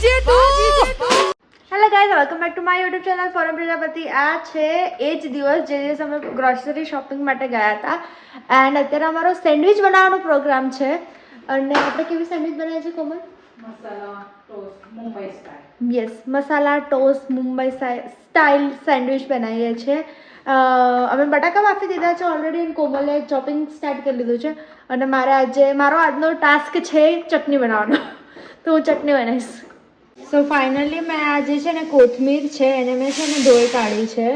Hello guys, welcome back to my YouTube channel forum Prajapati. આ છે એ જ દિવસ જે દિવસ અમે ગ્રોસરી શોપિંગ માટે ગયા હતા. એન્ડ અત્યારે અમારો સેન્ડવિચ બનાવવાનો પ્રોગ્રામ છે. અને આપણે કેવી સેન્ડવિચ બનાવીએ છીએ કોમલ? મસાલા ટોસ્ટ મુંબઈ સ્ટાઇલ. યસ, મસાલા ટોસ્ટ મુંબઈ સ્ટાઇલ સેન્ડવિચ બનાવીએ છીએ. અમે બટાકા બાફી દીધા છે ઓલરેડી. કોમલે ચોપિંગ સ્ટાર્ટ કરી લીધું છે. અને મારો આજનો ટાસ્ક છે ચટણી બનાવવાનો. તો હું ચટણી બનાવીશ. સો ફાઇનલી મેં આ જે છે ને કોથમીર છે એને મેં છે ને ધોઈ કાઢી છે.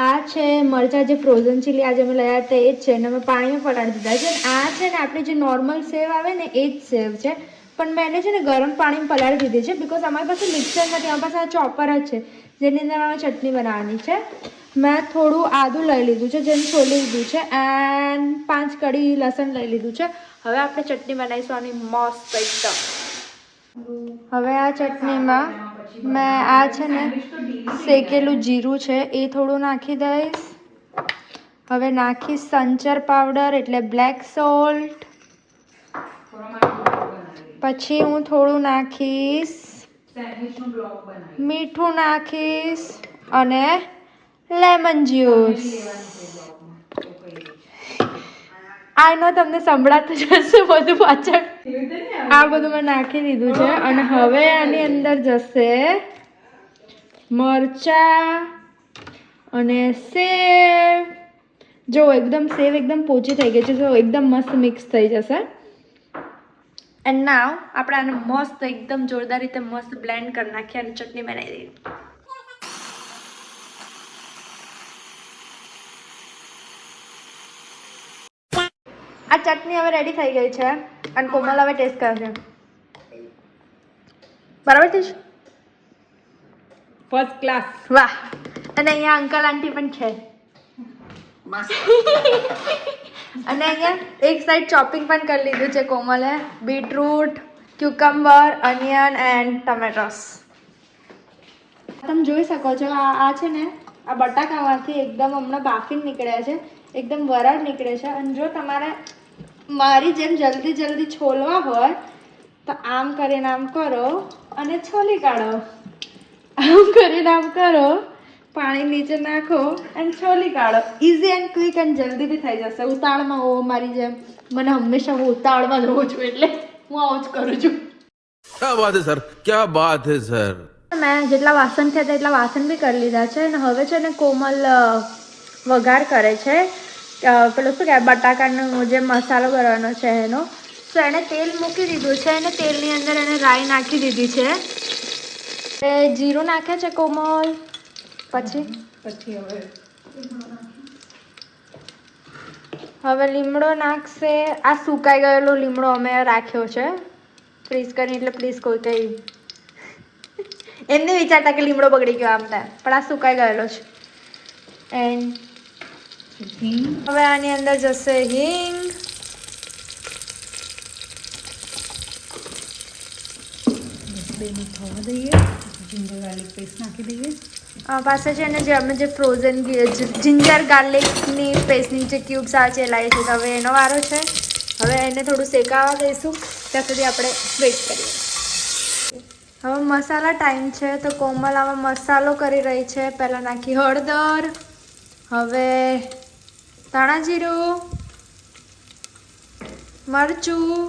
આ છે મરચાં, જે ફ્રોઝન ચીલી આજે અમે લયા હતા એ જ છે. અને અમે પાણીમાં પલાળી દીધા છે. આ છે ને આપણી જે નોર્મલ સેવ આવે ને એ જ સેવ છે. પણ મેં એને છે ને ગરમ પાણીમાં પલાળી દીધી છે બિકોઝ અમારી પાસે મિક્સર નથી, અમારી પાસે આ ચોપર જ છે જેની અંદર અમે ચટણી બનાવવાની છે. મેં થોડું આદું લઈ લીધું છે જેને છોલી લીધું છે. એન્ડ 5 કળી લસણ લઈ લીધું છે. હવે આપણે ચટણી બનાવીશું આની મસ્ત એકદમ. હવે આ ચટણીમાં મેં આ છે ને શેકેલું જીરું છે એ થોડું નાખી દઈશ. હવે નાખીશ સંચર પાવડર એટલે બ્લેક સોલ્ટ. પછી હું થોડું નાખીશ મીઠું નાખીશ અને લેમન જ્યુસ. આઈ નો તમને સંભળાતું જશે બધું પાછળ. આ બધું મેં નાખી દીધું છે. અને હવે આની અંદર જશે મરચાં અને સેવ. જો એકદમ સેવ એકદમ પોચી થઈ ગઈ છે, જો એકદમ મસ્ત મિક્સ થઈ જશે. એન્ડ નાવ આપણે આને મસ્ત એકદમ જોરદાર રીતે મસ્ત બ્લેન્ડ કરી નાખીએ અને ચટણી બનાવી દઈએ. આ ચટણી હવે રેડી થઈ ગઈ છે અને કોમલ હવે ટેસ્ટ કરશે. બરાબર છે? First class. વાહ. અને અહીંયા અંકલ આંટી પણ છે. અને અહીંયા એક સાઈડ ચોપિંગ પણ કરી લીધું છે કોમલે. Beetroot, cucumber, onion and tomatoes. તમે જોઈ શકો છો આ છે ને આ બટાકામાંથી એકદમ હમણાં બાફીને નીકળ્યા છે, એકદમ વરાળ નીકળે છે. અને જો તમારે મારી જેમ જલ્દી છોલવા હોય તો આમ કરીને આમ કરો અને છોલી કાઢો. આમ કરીને આમ કરો, પાણી નીચે નાખો અને છોલી કાઢો. ઇઝી એન્ડ ક્વિક એન્ડ જલ્દી બી થઈ જશે. ઉતાવળમાં હો મારી જેમ. મને હંમેશા હું ઉતાવળમાં જ રહું છું એટલે હું આવું જ કરું છું. क्या बात है सर, क्या बात है सर. મેં જેટલા વાસણ થયા હતા એટલા વાસણ બી કરી લીધા છે. અને હવે છે ને કોમલ વઘાર કરે છે પેલો શું કહેવાય બટાકાનો જે મસાલો કરવાનો છે એનો. તો એણે તેલ મૂકી દીધું છે અને તેલની અંદર એને રાઈ નાખી દીધી છે. એ જીરું નાખે છે કોમલ. પછી હવે લીમડો નાખશે. આ સુકાઈ ગયેલો લીમડો અમે રાખ્યો છે ફ્રીઝ કરીને. એટલે પ્લીઝ કોઈ કંઈ એમને વિચારતા કે લીમડો બગડી ગયો આમ થાય, પણ આ સુકાઈ ગયેલો છે. એન્ડ હવે આની અંદર જશે હિંગ. થવા દઈએ. જિંજર ગાર્લિક પેસ્ટ નાખી દઈએ. પાસે છે ને જે અમે જે ફ્રોઝન જિંજર ગાર્લિકની પેસ્ટની જે ક્યુબ્સ આવે છે એ લાવી છે. તો હવે એનો વારો છે. હવે એને થોડું શેકાવા દઈશું ત્યાં સુધી આપણે વેઇટ કરીએ. હવે મસાલા ટાઈમ છે. તો કોમલ આમાં મસાલો કરી રહી છે. પહેલાં નાખી હળદર, હવે ધાણા જીરું, મરચું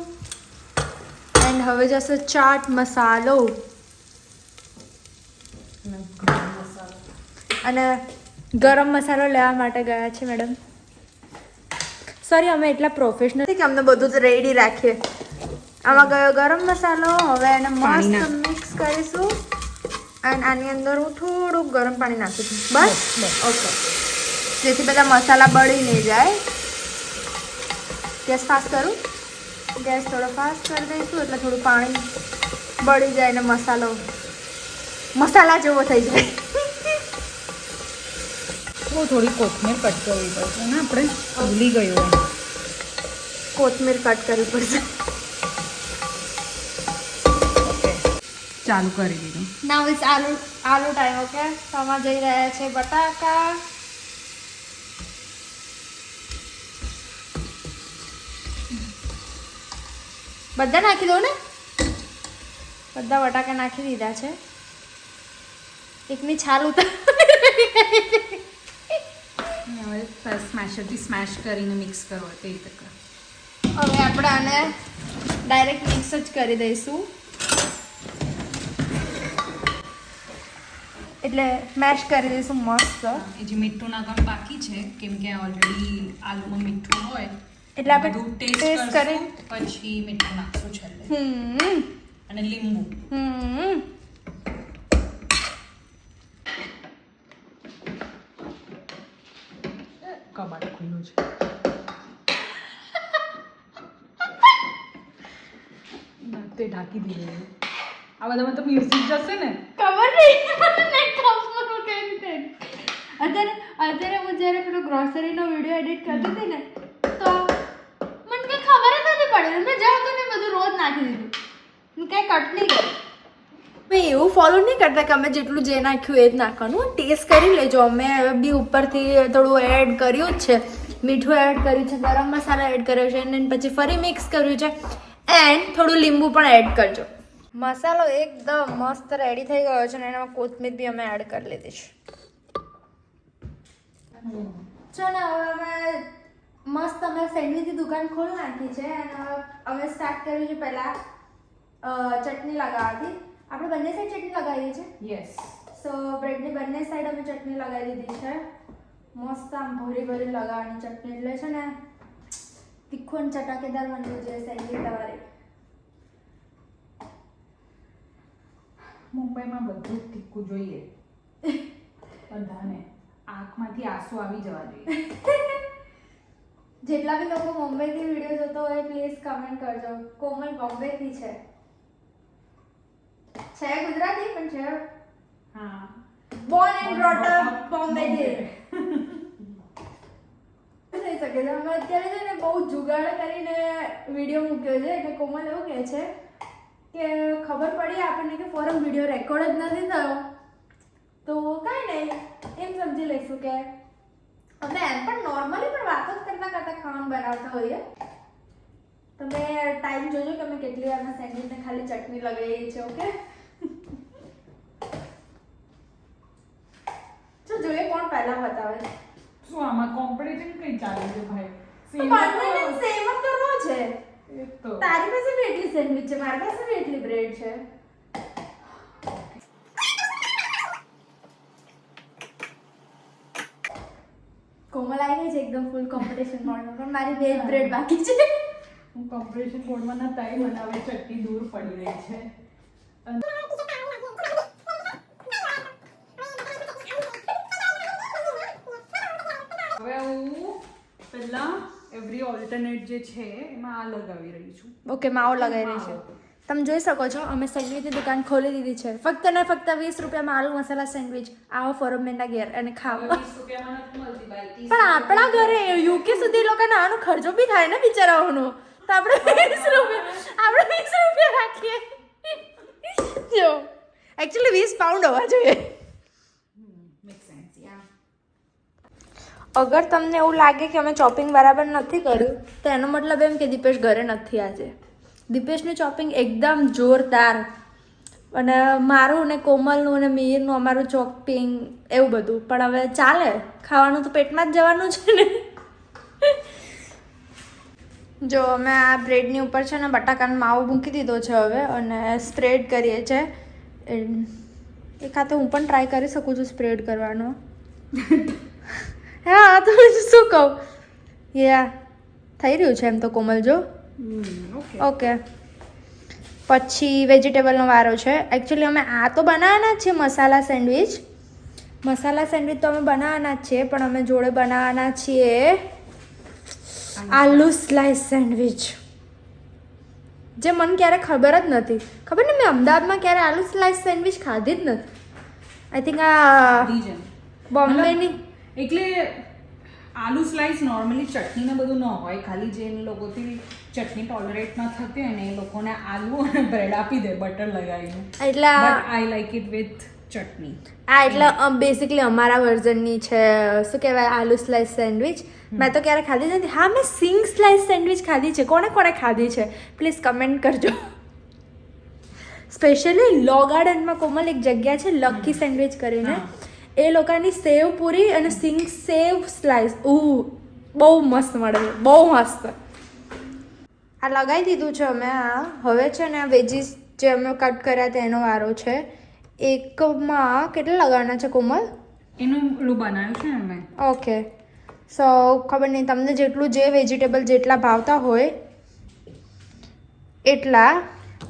એન્ડ હવે જશે ચાટ મસાલો. અને ગરમ મસાલો લેવા માટે ગયા છે મેડમ. સોરી, અમે એટલા પ્રોફેશનલ નથી કે અમને બધું જ રેડી રાખીએ. આમાં ગયો ગરમ મસાલો. હવે એને મસ્ત મિક્સ કરીશું. અને આની અંદર હું થોડુંક ગરમ પાણી નાખું છું. બસ ઓકે, જેથી બધા મસાલા બળી નહીં જાય. ગેસ ફાસ્ટ કરું. ગેસ થોડો ફાસ્ટ કરી દઈશું એટલે થોડું પાણી બળી જાય ને મસાલા જેવો થઈ જાય. થોડી કોથમીર કટ કરવી પડશે ને, આપણે ભૂલી ગયું. કોથમીર કટ કરવી પડશે. ચાલુ કરી દીધું. નાઉ ઇટ્સ આલુ ટાઈમ. ઓકે, તો આમાં જઈ રહ્યા છે બટાકા. બધા નાખી દો ને. બધા બટાકા નાખી દીધા છે. એકની છાલ ઉતાર. હવે સ્મેશરથી સ્મેશ કરીને મિક્સ કરો તે રીતે કર. હવે આપણે આને ડાયરેક્ટ મિક્સ જ કરી દઈશું, એટલે મેશ કરી દઈશું મસ્ત. એ જે મીઠું નાખવાનું બાકી છે કેમ કે ઓલરેડી આલુમાં મીઠું હોય એટલે આપણે બધું ટેસ્ટ ટેસ્ટ કરી કરી પછી મીઠું નાખશું છેલ્લે અને લીંબુ. કબાટ ખુલ્લું છે. તે ઢાંકી દીધું. આ બધામાં તો મ્યુઝિક જશે ને. ખબર નહીં કેમ અત્યારે હું જ્યારે પેલો ગ્રોસરીનો વિડીયો એડિટ કરતી હતી ને તો મને કંઈ ખબર જ નથી પડી. મેં જાઉં તો ને બધું રોજ નાખી દીધું, કંઈ કટ નહીં કર્યું. ભાઈ એવું ફોલો નહીં કરતા કે અમે જેટલું જે નાખ્યું એ જ નાખવાનું. ટેસ્ટ કરી લેજો. અમે બી ઉપરથી થોડું એડ કર્યું જ છે, મીઠું એડ કર્યું છે, ગરમ મસાલા એડ કર્યો છે અને પછી ફરી મિક્સ કર્યું છે એન્ડ થોડું લીંબુ પણ એડ કરજો. મસાલો એકદમ મસ્ત રેડી થઈ ગયો છે અને એમાં કોથમીર બી અમે એડ કરી લીધી છે. ચલો ને હવે અમે મસ્ત અમે સેન્ડવીચની દુકાન ખોલી નાખી છે અને હવે અમે સ્ટાર્ટ કર્યું છે પહેલાં ચટણી લગાવવાથી. આપણે બંને સાઈડ ચટણી લગાવીએ છીએ. યસ. સો બ્રેડની બંને સાઈડ અમે ચટણી લગાવી દીધી છે. મસ્ત આમ ભરી ભરી લગાવવાની ચટણી એટલે છે ને તીખું અને ચટાકેદાર બનવું જોઈએ સેન્ડવીચ તમારી. મુંબઈમાં બધું જ તીખું જોઈએ બધાને. આંખમાંથી આંસુ આવી જવા જોઈએ. જેટલા બી લોકો મુંબઈથી વિડીયો જોતો હોય પ્લીઝ કમેન્ટ કરજો. કોમલ બોમ્બેથી છે ગુજરાતી પણ છે. હા, બોર્ન એન્ડ બ્રોટ અપ બોમ્બેથી થઈ શકે છે. અમે અત્યારે છે ને બહુ જુગાડ કરીને વિડીયો મૂક્યો છે એટલે કોમલ એવું કહે છે કે ખબર પડી આપણને કે ફોરમ વિડીયો રેકોર્ડ જ નથી થયો તો કાંઈ નહીં એમ સમજી લઈશું કે અમે એમ પણ નોર્મલી પણ વાતો જ કરતાં ખાવાનું બનાવતા હોઈએ. તમે ટાઈમ જોજો કે અમે કેટલી વારમાં સેન્ડવીચને ખાલી ચટણી લગાવીએ છીએ. ઓકે, તો જોઈએ કોણ પહેલા બતાવે. શું આમાં કોમ્પિટિશન કઈ ચાલે છે ભાઈ? બંનેને સેમ જ કરવો છે. એ તો તારી પાસે બી એટલી સેન્ડવીચ છે, મારી પાસે બી એટલી બ્રેડ છે. કોમલ આવી ગઈ છે એકદમ ફૂલ કોમ્પિટિશન મોડમાં, પણ મારી બે બ્રેડ બાકી છે. હું કોમ્પિટિશન મોડમાં ના તાઈ બનાવે ચટણી દૂર પડી રહી છે. હવે હું પહેલા એવરી ઓલ્ટરનેટ જે છે એમાં આ લગાવી રહી છું. ઓકે, માવો લગાવી રહી છે. તમે જોઈ શકો છો અમે સેન્ડવીચની દુકાન ખોલી દીધી છે. ફક્ત ને ફક્ત 20 રૂપિયામાં આલુ મસાલા સેન્ડવીચ. આવો ફોરમેનના ઘેર અને ખાઓ. 20 રૂપિયામાં નથી મળતી ભાઈ. પણ આપણા ઘરે યુકે સુધી લોકોને આનો ખર્ચો બી થાય ને બિચારાઓનો, તો આપણે 20 રૂપિયા રાખીએ. જો એકચ્યુઅલી 20 પાઉન્ડ હોવા જોઈએ. અગર તમને એવું લાગે કે અમે ચોપિંગ બરાબર નથી કર્યું તો એનો મતલબ એમ કે દીપેશ ઘરે નથી આજે. દીપેશનું ચોપિંગ એકદમ જોરદાર અને મારું ને કોમલનું ને મીરનું અમારું ચોપિંગ એવું બધું. પણ હવે ચાલે, ખાવાનું તો પેટમાં જ જવાનું છે ને. જો અમે આ બ્રેડની ઉપર છે ને બટાકાનો માવો મૂકી દીધો છે હવે અને સ્પ્રેડ કરીએ છીએ. એ ખાતે હું પણ ટ્રાય કરી શકું છું સ્પ્રેડ કરવાનો. હા તો શું કહું, યા થઈ રહ્યું છે એમ તો કોમલ. જો ઓકે, પછી વેજીટેબલનો વારો છે. એકચ્યુઅલી અમે આ તો બનાવવાના જ છીએ મસાલા સેન્ડવીચ. મસાલા સેન્ડવીચ તો અમે બનાવવાના જ છીએ, પણ અમે જોડે બનાવવાના છીએ આલુ સ્લાઈસ સેન્ડવીચ, જે મને ક્યારે ખબર જ નથી. ખબર ને, મેં અમદાવાદમાં ક્યારે આલુ સ્લાઈસ સેન્ડવીચ ખાધી જ નથી. આઈ થિંક આ બોમ્બેની. એટલે આલુ સ્લાઈસ નોર્મલી ચટણી ને બધું ન હોય, ખાલી જે લોકોથી ચટણી ટોલરેટ ન થતી હોય ને એ લોકોને આલુ અને બ્રેડ આપી દે બટર લગાવીને. એટલે આઈ લાઈક ઇટ વિથ ચટણી. આ એટલે બેસિકલી અમારા વર્ઝનની છે શું કહેવાય આલુ સ્લાઈસ સેન્ડવીચ. મેં તો ક્યારે ખાધી નથી. હા, મેં સિંગ સ્લાઈસ સેન્ડવીચ ખાધી છે. કોણે કોણે ખાધી છે પ્લીઝ કમેન્ટ કરજો. સ્પેશિયલી લો ગાર્ડનમાં કોમલ એક જગ્યા છે લકી સેન્ડવિચ કરીને, એ લોકોની સેવ પૂરી અને સિંગ સેવ સ્લાઈસ બહુ મસ્ત મળે છે, બહુ મસ્ત. આ લગાવી દીધું છે અમે. આ હવે છે ને આ વેજીસ જે અમે કટ કર્યા તેનો વારો છે. એકમાં કેટલા લગાવવાના છે કોમલ? એનું ઓલું બનાવ્યું છે અમે. ઓકે, સો ખબર નહીં તમને જેટલું જે વેજીટેબલ જેટલા ભાવતા હોય એટલા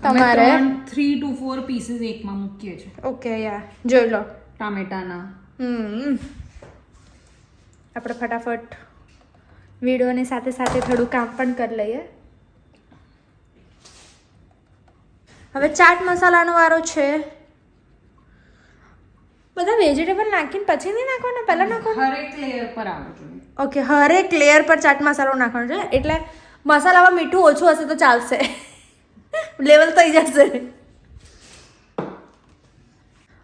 તમારે 3 to 4 પીસીસ એકમાં મૂકીએ છીએ. ઓકે યા જોઈ લો ટામેટાના. આપણે ફટાફટ વિડીયોની સાથે સાથે થોડું કામ પણ કરી લઈએ. હવે ચાટ મસાલાનો વારો છે. બધા વેજીટેબલ નાખીને પછી નહીં નાખવાના, પહેલાં નાખવાના? હરેક લેયર પર આવવું જોઈએ. ઓકે, હરેક લેયર પર ચાટ મસાલો નાખવાનો છે, એટલે મસાલામાં મીઠું ઓછું હશે તો ચાલશે, લેવલ થઈ જશે.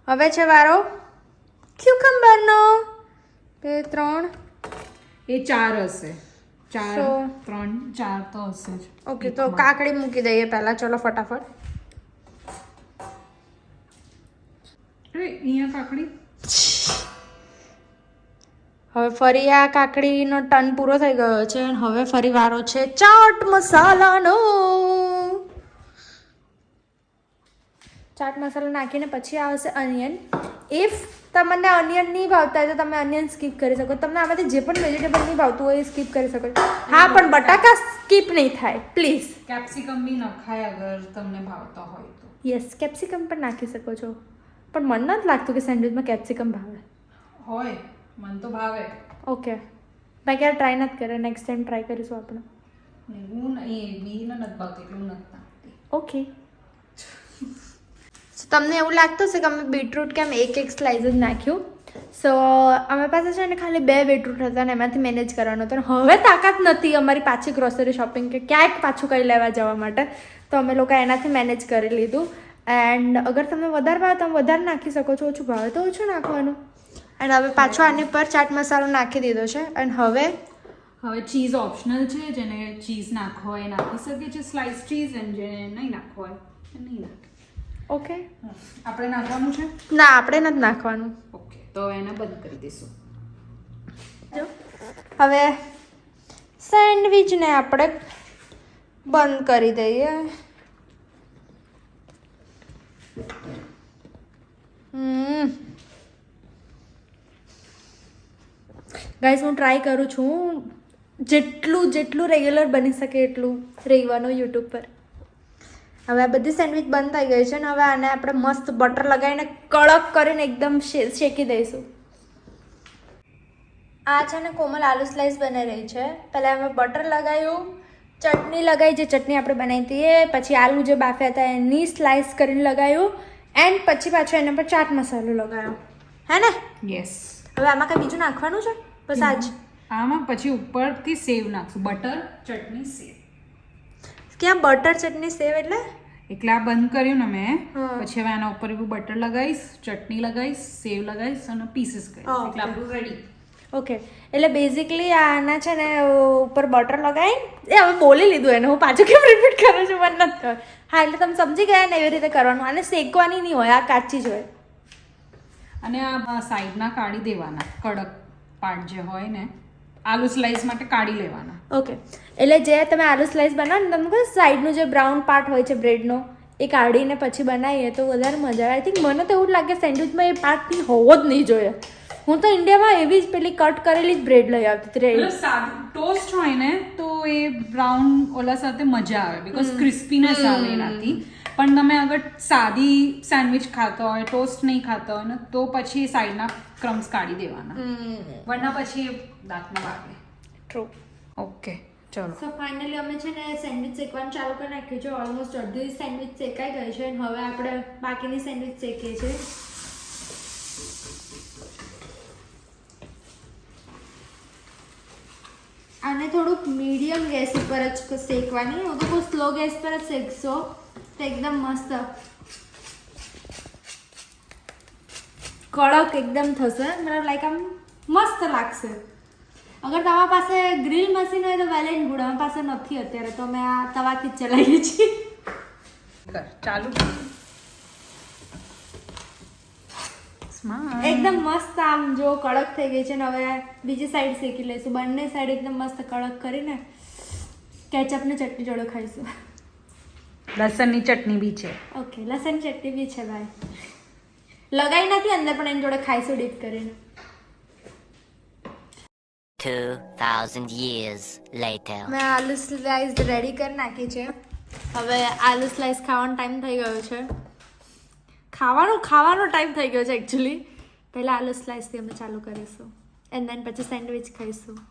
હવે છે વારો ક્યુકમ્બરનો. 2 3 એ 4 હશે. 4 So, 3 4 તો હશે જ. ઓકે, તો કાકડી મૂકી દઈએ પહેલાં. ચલો ફટાફટ. અરે અહીંયા કાકડી. હવે ફરી આ કાકડીનો ટર્ન પૂરો થઈ ગયો છે અને હવે ફરી વારો છે ચાટ મસાલાનો. ચાટ મસાલો નાખીને પછી આવશે અનિયન. ઇફ તમને અનિયન નહીં ભાવતા હોય તો તમે અનિયન સ્કીપ કરી શકો. તમને આમાંથી જે પણ વેજીટેબલ નહીં ભાવતું હોય એ સ્કીપ કરી શકો. હા, પણ બટાકા સ્કીપ નહીં થાય પ્લીઝ. કેપ્સિકમ બી નખાય અગર તમને ભાવતા હોય તો. યસ, કેપ્સિકમ પણ નાખી શકો છો, પણ મને નથી લાગતું કે સેન્ડવિચમાં કેપ્સિકમ ભાવે. હોય, મન તો ભાવે. ઓકે, મેં ક્યારે ટ્રાય નથી કર્યો, નેક્સ્ટ ટાઈમ ટ્રાય કરીશું આપણે. હું નહીં, બીને નથી ભાવતી એટલું નથી નાખતી. ઓકે, તમને એવું લાગતું હશે કે અમે બીટરૂટ કેમ એક સ્લાઇસ જ નાખ્યું. સો અમે પાસે છે ને ખાલી 2 બીટરૂટ હતા ને એમાંથી મેનેજ કરવાનું હતું. હવે તાકાત નથી અમારી પાછી ગ્રોસરી શોપિંગ કે ક્યાંક પાછું કંઈ લેવા જવા માટે, તો અમે લોકો એનાથી મેનેજ કરી લીધું. એન્ડ અગર તમે વધારે ભાવે તમે વધારે નાખી શકો છો, ઓછું ભાવે તો ઓછું નાખવાનું. એન્ડ હવે પાછો આની પર ચાટ મસાલો નાખી દીધો છે. એન્ડ હવે ચીઝ ઓપ્શનલ છે, જેને ચીઝ નાખવો હોય એ નાખી શકે છે, સ્લાઇસ ચીઝ, અને જેને નહીં નાખવો હોય એ નહીં નાખે. ઓકે, આપણે નાખવાનું છે? ના, આપણે નથી નાખવાનું. ઓકે, તો એને બંધ કરી દઈશું. હવે સેન્ડવિચને આપણે બંધ કરી દઈએ. ગાઈસ, હું ટ્રાય કરું છું જેટલું રેગ્યુલર બની શકે એટલું રહેવાનું યુટ્યુબ પર. હવે આ બધી સેન્ડવિચ બંધ થઈ ગઈ છે ને હવે આને આપણે મસ્ત બટર લગાવીને કડક કરીને એકદમ શેકી દઈશું. આ છે ને કોમલ આલુ સ્લાઈસ બની રહી છે. પહેલાં અમે બટર લગાવ્યું, ચટણી લગાવી, જે ચટણી આપણે બનાવી હતી એ, પછી આલુ જે બાફ્યા હતા એની સ્લાઈસ કરીને લગાવ્યું, એન્ડ પછી પાછો એના પર ચાટ મસાલો લગાવ્યો. હે ને? યસ. હવે આમાં કંઈ બીજું નાખવાનું છે? બસ આ જ. આમાં પછી ઉપરથી સેવ નાખશું. બટર, ચટણી, સેવ. ક્યાં બટર, ચટણી, સેવ એટલે આ બંધ કર્યું ને મેં, હા. પછી હવે આના ઉપર એવું બટર લગાવીશ, ચટણી લગાવીશ, સેવ લગાવીશ અને પીસીસ કરીશ. હા, એટલે આપણું રેડી. ઓકે, એટલે બેઝિકલી આના છે ને ઉપર બટર લગાવીને હવે બોલી લીધું એને, હું પાછું કેમ રિપીટ કરું છું મને નથી ખબર. હા, એટલે તમે સમજી ગયા ને એવી રીતે કરવાનું. આને શેકવાની નહીં હોય, આ કાચી જ હોય. અને આ સાઈડના કાઢી દેવાના, કડક પાર્ટ જે હોય ને આલુ સ્લાઈસ માટે કાઢી લેવાના. ઓકે, એટલે જે તમે આલુ સ્લાઈસ બનાવો ને, તમને કહો સાઈડનું જે બ્રાઉન પાર્ટ હોય છે બ્રેડનો એ કાઢીને પછી બનાવીએ તો વધારે મજા આવે. આઈ થિંક મને તો એવું જ લાગે સેન્ડવિચમાં એ પાર્ટ હોવો જ નહીં જોઈએ. હું તો ઇન્ડિયામાં એવી જ પેલી કટ કરેલી જ બ્રેડ લઈ આવતી હતી. મતલબ સાદું ટોસ્ટ હોય ને તો એ બ્રાઉન ઓલા સાથે મજા આવે, બીકોઝ ક્રિસ્પીનેસ આવે એનાથી. પણ તમે અગર સાદી સેન્ડવિચ ખાતા હોય, ટોસ્ટ નહીં ખાતા હોય ને, તો પછી સાઈડના ક્રમ્સ કાઢી દેવાના, વરના પછી દાંતમાં વાગે. ટ્રુ. ઓકે, ચલો. સો ફાઇનલી અમે છે ને સેન્ડવિચ શેકવાનું ચાલુ કરી નાખ્યું છે. ઓલમોસ્ટ અડધી સેન્ડવિચ શેકાઈ ગઈ છે અને હવે આપણે બાકીની સેન્ડવિચ શેકીએ છીએ. આને થોડુંક મીડિયમ ગેસ ઉપર જ શેકવાની. હું તો બહુ સ્લો ગેસ પર જ શેકશો તો એકદમ મસ્ત કડક એકદમ થશે. મતલબ લાઈક આમ મસ્ત લાગશે. અગર તમારા પાસે ગ્રીલ મશીન હોય તો વેલ એન્ડ ગુડ. અમારી પાસે નથી અત્યારે, તો અમે આ તવાથી જ ચલાવીએ છીએ. ચાલુ. સ્માર્ટ. એકદમ મસ્ત આમ જો કડક થઈ ગઈ છે ને હવે બીજી સાઈડ શેકી લઈશું. બંને સાઈડ એકદમ મસ્ત કડક કરીને કેચઅપ ને ચટણી જોડે ખાઈશું. લસણની ચટણી બી છે. ઓકે, લસણ ચટણી બી છે ભાઈ. લગાઈ નથી અંદર પણ એની જોડે ખાઈશું ડીપ કરીને. 2,000 years later. મેં આલુ સ્લાઈસ રેડી કરી નાખી છે. હવે આલુ સ્લાઈસ ખાવાનો ટાઈમ થઈ ગયો છે. ખાવાનો ટાઈમ થઈ ગયો છે એકચ્યુઅલી. પહેલાં આલુ સ્લાઈસથી અમે ચાલુ કરીશું એન્ડ દેન પછી સેન્ડવિચ ખાઈશું.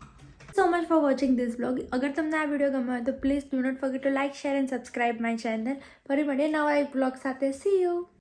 So much for watching this blog. અગર તમને આ વિડીયો ગમ્યો હોય તો please do not forget to like, share and subscribe my channel. ફરી મળીએ નવા એક બ્લોગ સાથે. See you.